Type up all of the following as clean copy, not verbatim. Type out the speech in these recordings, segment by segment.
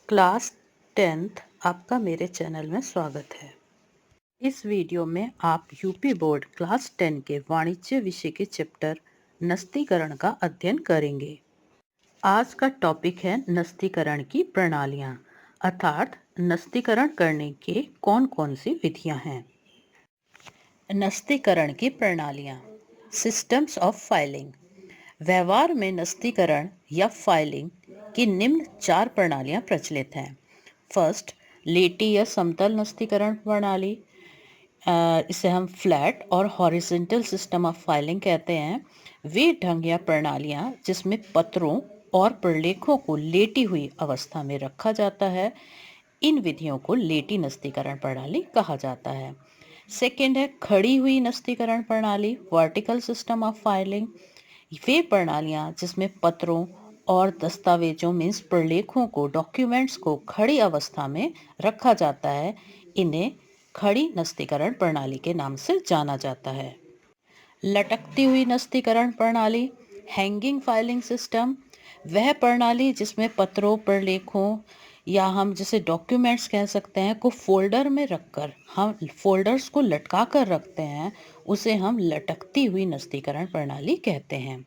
Class 10th आपका मेरे channel में स्वागत है। इस वीडियो में आप यूपी बोर्ड क्लास 10 के वाणिज्य विषय के चैप्टर नस्तीकरण का अध्ययन करेंगे। आज का टॉपिक है नस्तीकरण की प्रणालियाँ, अर्थात नस्तीकरण करने के कौन-कौन सी विधियाँ हैं। नस्तीकरण की प्रणालियाँ, सिस्टम्स ऑफ फाइलिंग। व्यवहार में नस्तीकरण या फाइलिंग की निम्न 4 प्रणालियाँ प्रचलित हैं। फर्स्ट, लेटी या समतल नस्तीकरण प्रणाली, इसे हम फ्लैट और हॉरिजॉन्टल सिस्टम ऑफ फाइलिंग कहते हैं। वे ढंग या प्रणालियाँ जिसमें पत्रों और प्रलेखों को लेटी हुई अवस्था में रखा जाता है, इन विधियों को लेटी नस्तीकरण प्रणाली कहा जाता है। सेकेंड है खड़ी हुई नस्तीकरण प्रणाली, वर्टिकल सिस्टम ऑफ फाइलिंग। वे प्रणालियाँ जिसमें पत्रों और दस्तावेजों मीन्स प्रलेखों को, डॉक्यूमेंट्स को खड़ी अवस्था में रखा जाता है, इन्हें खड़ी नस्तीकरण प्रणाली के नाम से जाना जाता है। लटकती हुई नस्तीकरण प्रणाली, हैंगिंग फाइलिंग सिस्टम, वह प्रणाली जिसमें पत्रों, प्रलेखों या हम जिसे डॉक्यूमेंट्स कह सकते हैं को फोल्डर में रखकर हम फोल्डर्स को लटका कर रखते हैं, उसे हम लटकती हुई नस्तीकरण प्रणाली कहते हैं।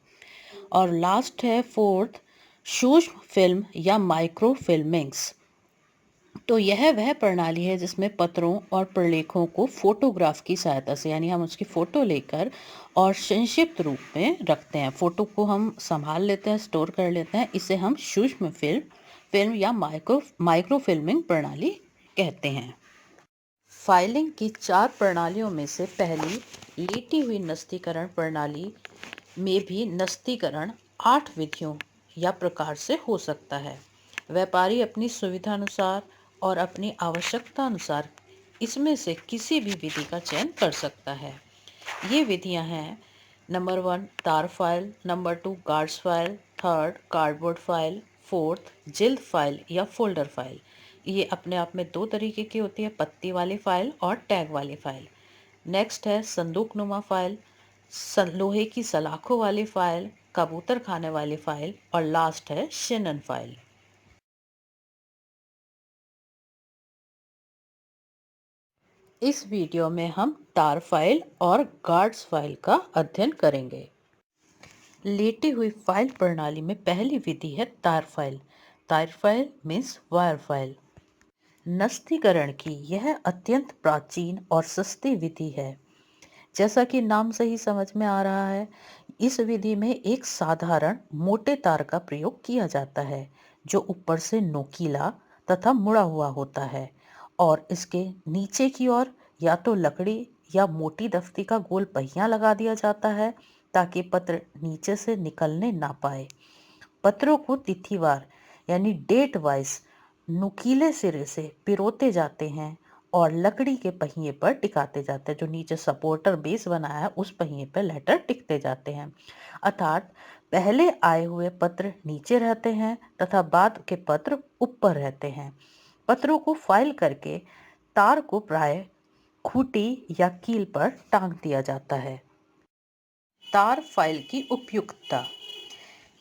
और लास्ट है फोर्थ, सूक्ष्म फिल्म या माइक्रो फिल्मिंग्स। तो यह वह प्रणाली है जिसमें पत्रों और प्रलेखों को फोटोग्राफ की सहायता से, यानी हम उसकी फ़ोटो लेकर और संक्षिप्त रूप में रखते हैं, फ़ोटो को हम संभाल लेते हैं, स्टोर कर लेते हैं, इसे हम सूक्ष्म फिल्म या माइक्रो फिल्मिंग प्रणाली कहते हैं। फाइलिंग की 4 प्रणालियों में से पहली लेटी हुई नस्तीकरण प्रणाली में भी नस्तीकरण 8 विधियों या प्रकार से हो सकता है। व्यापारी अपनी सुविधा अनुसार और अपनी आवश्यकता अनुसार इसमें से किसी भी विधि का चयन कर सकता है। ये विधियां हैं: नंबर 1 तार file, number 2 guards file, third cardboard file, fourth जिल्द फाइल या फोल्डर फाइल। ये अपने आप में 2 तरीके की होती है, पत्ती वाली फाइल और टैग वाली फाइल। नेक्स्ट है संदूक नुमा फाइल, लोहे की सलाखों वाली फाइल, कबूतर खाने वाली फाइल और लास्ट है शेनन फाइल। इस वीडियो में हम तार फाइल और गार्ड्स फाइल का अध्ययन करेंगे। लेटी हुई फाइल प्रणाली में पहली विधि है तार फाइल। तार फाइल मीन्स वायर फाइल। नस्तीकरण की यह अत्यंत प्राचीन और सस्ती विधि है। जैसा कि नाम से ही समझ में आ रहा है, इस विधि में एक साधारण मोटे तार का प्रयोग किया जाता है जो ऊपर से नोकीला तथा मुड़ा हुआ होता है और इसके नीचे की ओर या तो लकड़ी या मोटी दफ्ती का गोल पहिया लगा दिया जाता है ताकि पत्र नीचे से निकलने ना पाए। पत्रों को तिथिवार यानी डेट वाइज नुकीले सिरे से पिरोते जाते हैं और लकड़ी के पहिए पर टिकाते जाते हैं। जो नीचे सपोर्टर बेस बनाया है उस पहिए पर लेटर टिकते जाते हैं, अर्थात पहले आए हुए पत्र नीचे रहते हैं तथा बाद के पत्र ऊपर रहते हैं। पत्रों को फाइल करके तार को प्राय खूंटी या कील पर टांग दिया जाता है। तार फाइल की उपयुक्तता।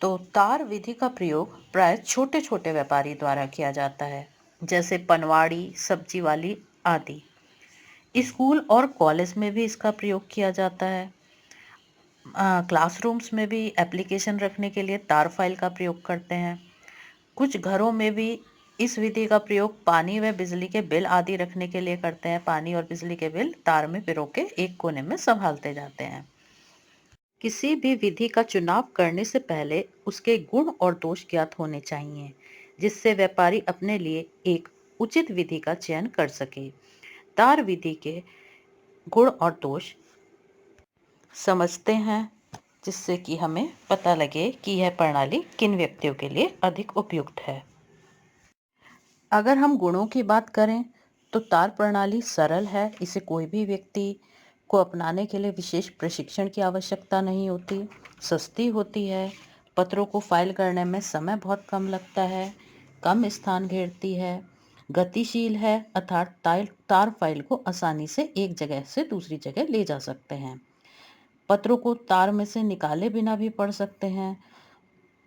तो तार विधि का प्रयोग प्राय छोटे छोटे व्यापारी द्वारा किया जाता है, जैसे पनवाड़ी, सब्जी वाली आदि। स्कूल और कॉलेज में भी इसका प्रयोग किया जाता है। क्लासरूम्स में भी एप्लीकेशन रखने के लिए तार फाइल का प्रयोग करते हैं। कुछ घरों में भी इस विधि का प्रयोग पानी व बिजली के बिल आदि रखने के लिए करते हैं। पानी और बिजली के बिल तार में पिरो के एक कोने में संभालते जाते हैं। किसी भी विधि का चुनाव करने से पहले उसके गुण और दोष ज्ञात होने चाहिए, जिससे व्यापारी अपने लिए एक उचित विधि का चयन कर सके। तार विधि के गुण और दोष समझते हैं, जिससे कि हमें पता लगे कि यह प्रणाली किन व्यक्तियों के लिए अधिक उपयुक्त है। अगर हम गुणों की बात करें तो तार प्रणाली सरल है। इसे कोई भी व्यक्ति को अपनाने के लिए विशेष प्रशिक्षण की आवश्यकता नहीं होती। सस्ती होती है। पत्रों को फाइल करने में समय बहुत कम लगता है। कम स्थान घेरती है। गतिशील है, अर्थात तार फाइल को आसानी से एक जगह से दूसरी जगह ले जा सकते हैं। पत्रों को तार में से निकाले बिना भी पढ़ सकते हैं,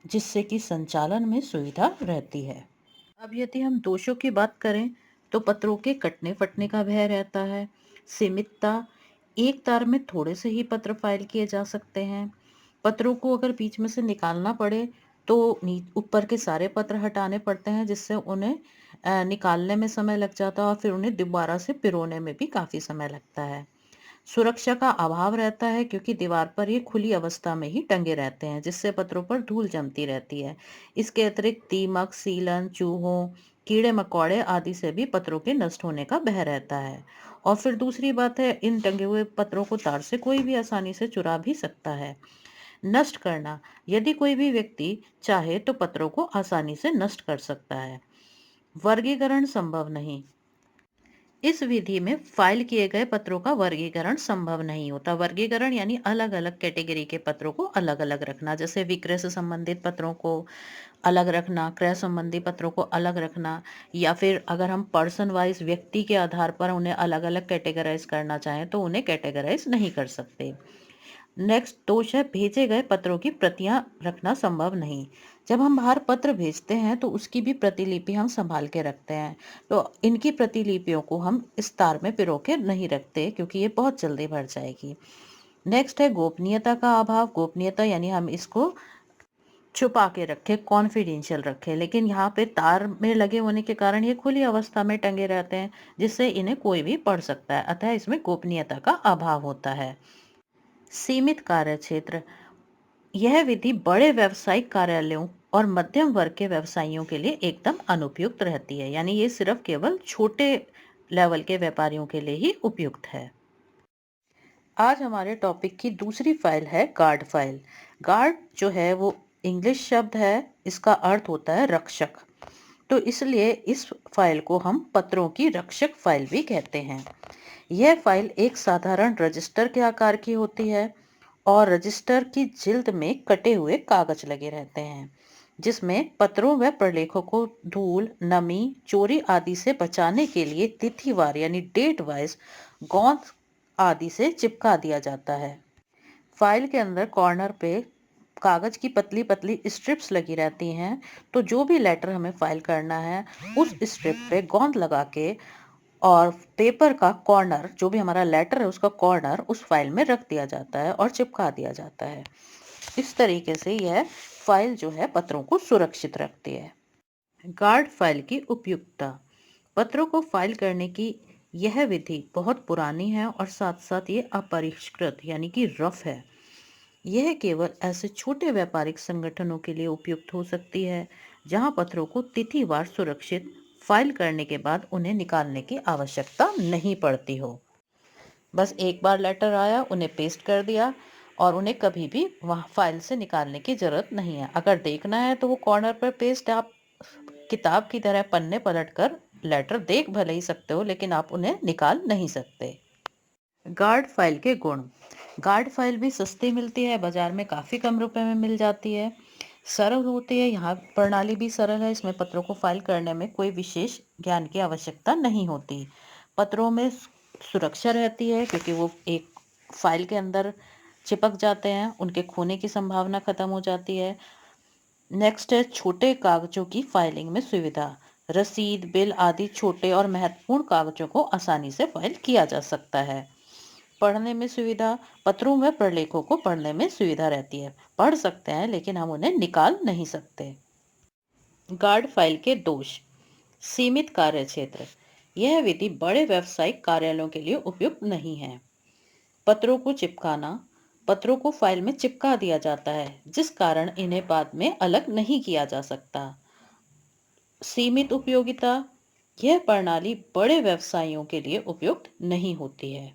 जिससे कि संचालन में सुविधा रहती है। अब यदि हम दोषों की बात करें तो पत्रों के कटने फटने का भय रहता है। सीमितता, एक तार में थोड़े से ही पत्र फाइल किए जा सकते हैं। पत्रों को अगर बीच में से निकालना पड़े तो ऊपर के सारे पत्र हटाने पड़ते हैं, जिससे उन्हें निकालने में समय लग जाता है और फिर उन्हें दोबारा से पिरोने में भी काफी समय लगता है। सुरक्षा का अभाव रहता है क्योंकि दीवार पर ये खुली अवस्था में ही टंगे रहते हैं, जिससे पत्रों पर धूल जमती रहती है। इसके अतिरिक्त दीमक, सीलन, चूहों, कीड़े मकोड़े आदि से भी पत्रों के नष्ट होने का भय रहता है। और फिर दूसरी बात है, इन टंगे हुए पत्रों को तार से कोई भी आसानी से चुरा भी सकता है। नष्ट करना, यदि कोई भी व्यक्ति चाहे तो पत्रों को आसानी से नष्ट कर सकता है। वर्गीकरण संभव नहीं, इस विधि में फाइल किए गए पत्रों का वर्गीकरण संभव नहीं होता। वर्गीकरण यानी अलग अलग कैटेगरी के पत्रों को अलग अलग रखना, जैसे विक्रय से संबंधित पत्रों को अलग रखना, क्रय संबंधी पत्रों को अलग रखना, या फिर अगर हम पर्सन वाइज व्यक्ति के आधार पर उन्हें अलग अलग कैटेगराइज करना चाहें तो उन्हें कैटेगराइज नहीं कर सकते। नेक्स्ट दोष है, भेजे गए पत्रों की प्रतियां रखना संभव नहीं। जब हम बाहर पत्र भेजते हैं तो उसकी भी प्रतिलिपि हम संभाल के रखते हैं, तो इनकी प्रतिलिपियों को हम इस तार में पिरो के नहीं रखते क्योंकि ये बहुत जल्दी भर जाएगी। नेक्स्ट है गोपनीयता का अभाव। गोपनीयता यानी हम इसको छुपा के रखे, कॉन्फिडेंशियल रखे, लेकिन यहाँ पे तार में लगे होने के कारण ये खुली अवस्था में टंगे रहते हैं, जिससे इन्हें कोई भी पढ़ सकता है, अतः इसमें गोपनीयता का अभाव होता है। सीमित कार्य क्षेत्र, यह विधि बड़े व्यावसायिक कार्यालयों और मध्यम वर्ग के व्यवसायियों के लिए एकदम अनुपयुक्त रहती है, यानी ये सिर्फ केवल छोटे लेवल के व्यापारियों के लिए ही उपयुक्त है। आज हमारे टॉपिक की दूसरी फाइल है गार्ड फाइल। गार्ड जो है वो इंग्लिश शब्द है, इसका अर्थ होता है रक्षक, तो इसलिए इस फाइल को हम पत्रों की रक्षक फाइल भी कहते हैं। यह फाइल एक साधारण रजिस्टर के आकार की होती है और रजिस्टर की जिल्द में कटे हुए कागज लगे रहते हैं, जिसमें पत्रों व प्रलेखों को धूल, नमी, चोरी आदि से बचाने के लिए तिथिवार यानी डेट वाइज गोंद आदि से चिपका दिया जाता है। फाइल के अंदर कॉर्नर पे कागज की पतली पतली स्ट्रिप्स लगी रहती हैं, तो जो भी लेटर हमें फाइल करना है उस स्ट्रिप पे गोंद लगा के और पेपर का कॉर्नर, जो भी हमारा लेटर है उसका कॉर्नर उस फाइल में रख दिया जाता है और चिपका दिया जाता है। इस तरीके से यह फाइल जो है पत्रों को सुरक्षित रखती है। गार्ड फाइल की उपयुक्तता, पत्रों को फाइल करने की यह विधि बहुत पुरानी है और साथ साथ ये अपरिष्कृत यानी कि रफ है। यह केवल ऐसे छोटे व्यापारिक संगठनों के लिए उपयुक्त हो सकती है जहां पत्रों को तिथिवार सुरक्षित फाइल करने के बाद उन्हें निकालने की आवश्यकता नहीं पड़ती हो। बस एक बार लेटर आया, उन्हें पेस्ट कर दिया और उन्हें कभी भी वहाँ फाइल से निकालने की जरूरत नहीं है। अगर देखना है तो वो कॉर्नर पर पेस्ट आप किताब की तरह पन्ने पलट कर लेटर देख भले ही सकते हो, लेकिन आप उन्हें निकाल नहीं सकते। गार्ड फाइल के गुण, गार्ड फाइल भी सस्ती मिलती है, बाजार में काफ़ी कम रुपए में मिल जाती है, सरल होती है, यहाँ प्रणाली भी सरल है, इसमें पत्रों को फाइल करने में कोई विशेष ज्ञान की आवश्यकता नहीं होती। पत्रों में सुरक्षा रहती है क्योंकि वो एक फाइल के अंदर चिपक जाते हैं, उनके खोने की संभावना खत्म हो जाती है। नेक्स्ट है छोटे कागजों की फाइलिंग में सुविधा, रसीद, बिल आदि छोटे और महत्वपूर्ण कागजों को आसानी से फाइल किया जा सकता है। पढ़ने में सुविधा, पत्रों व प्रलेखों को पढ़ने में सुविधा रहती है, पढ़ सकते हैं लेकिन हम उन्हें निकाल नहीं सकते। गार्ड फाइल के दोष, सीमित कार्य क्षेत्र, यह विधि बड़े व्यावसायिक कार्यालयों के लिए उपयुक्त नहीं है। पत्रों को चिपकाना, पत्रों को फाइल में चिपका दिया जाता है जिस कारण इन्हें बाद में अलग नहीं किया जा सकता। सीमित उपयोगिता, यह प्रणाली बड़े व्यवसायियों के लिए उपयुक्त नहीं होती है।